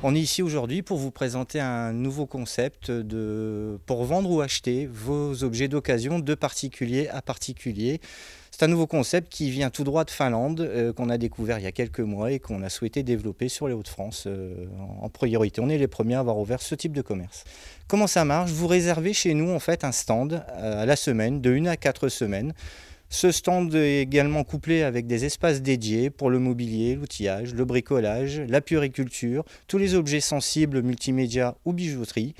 On est ici aujourd'hui pour vous présenter un nouveau concept pour vendre ou acheter vos objets d'occasion de particulier à particulier. C'est un nouveau concept qui vient tout droit de Finlande, qu'on a découvert il y a quelques mois et qu'on a souhaité développer sur les Hauts-de-France en priorité. On est les premiers à avoir ouvert ce type de commerce. Comment ça marche? Vous réservez chez nous en fait un stand à la semaine, de 1 à 4 semaines. Ce stand est également couplé avec des espaces dédiés pour le mobilier, l'outillage, le bricolage, la puériculture, tous les objets sensibles, multimédia ou bijouterie.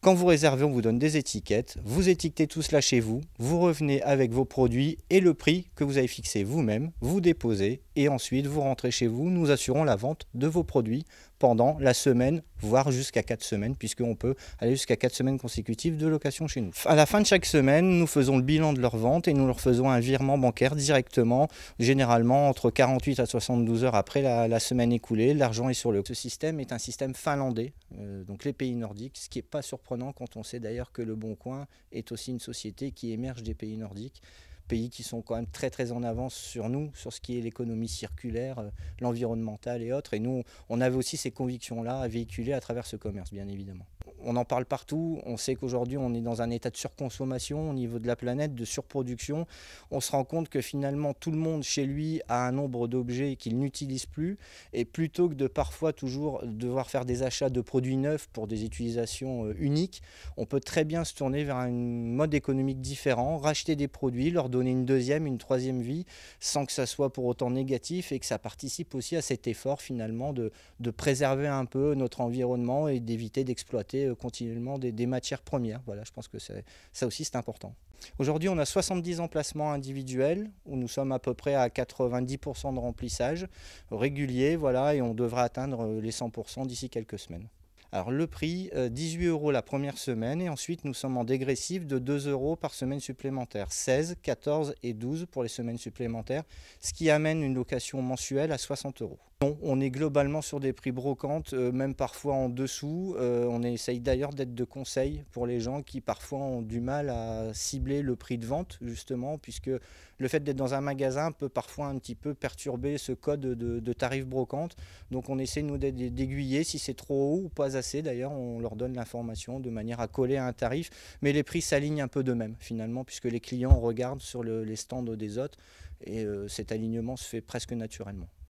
Quand vous réservez, on vous donne des étiquettes, vous étiquetez tout cela chez vous, vous revenez avec vos produits et le prix que vous avez fixé vous-même, vous déposez et ensuite vous rentrez chez vous. Nous assurons la vente de vos produits pendant la semaine, voire jusqu'à 4 semaines, puisqu'on peut aller jusqu'à 4 semaines consécutives de location chez nous. À la fin de chaque semaine, nous faisons le bilan de leur vente et nous leur faisons un virement bancaire directement, généralement entre 48 à 72 heures après la semaine écoulée. L'argent est sur le... Ce système est un système finlandais, donc les pays nordiques, ce qui n'est pas surprenant quand on sait d'ailleurs que Le Bon Coin est aussi une société qui émerge des pays nordiques. Pays qui sont quand même très en avance sur nous, sur ce qui est l'économie circulaire, l'environnemental et autres. Et nous, on avait aussi ces convictions-là à véhiculer à travers ce commerce, bien évidemment. On en parle partout, on sait qu'aujourd'hui on est dans un état de surconsommation au niveau de la planète, de surproduction. On se rend compte que finalement tout le monde chez lui a un nombre d'objets qu'il n'utilise plus, et plutôt que de parfois toujours devoir faire des achats de produits neufs pour des utilisations uniques, on peut très bien se tourner vers un mode économique différent, racheter des produits, leur donner une deuxième, une troisième vie, sans que ça soit pour autant négatif, et que ça participe aussi à cet effort finalement de préserver un peu notre environnement et d'éviter d'exploiter continuellement des matières premières. Voilà, je pense que ça aussi c'est important. Aujourd'hui, on a 70 emplacements individuels où nous sommes à peu près à 90% de remplissage régulier, voilà, et on devrait atteindre les 100% d'ici quelques semaines. Alors le prix, 18 € la première semaine, et ensuite nous sommes en dégressif de 2 € par semaine supplémentaire, 16, 14 et 12 pour les semaines supplémentaires, ce qui amène une location mensuelle à 60 €. On est globalement sur des prix brocantes, même parfois en dessous. On essaye d'ailleurs d'être de conseil pour les gens qui parfois ont du mal à cibler le prix de vente, justement, puisque le fait d'être dans un magasin peut parfois un petit peu perturber ce code de tarif brocante. Donc on essaie nous d'aiguiller si c'est trop haut ou pas assez. D'ailleurs, on leur donne l'information de manière à coller à un tarif, mais les prix s'alignent un peu d'eux-mêmes finalement, puisque les clients regardent sur les stands des autres et cet alignement se fait presque naturellement.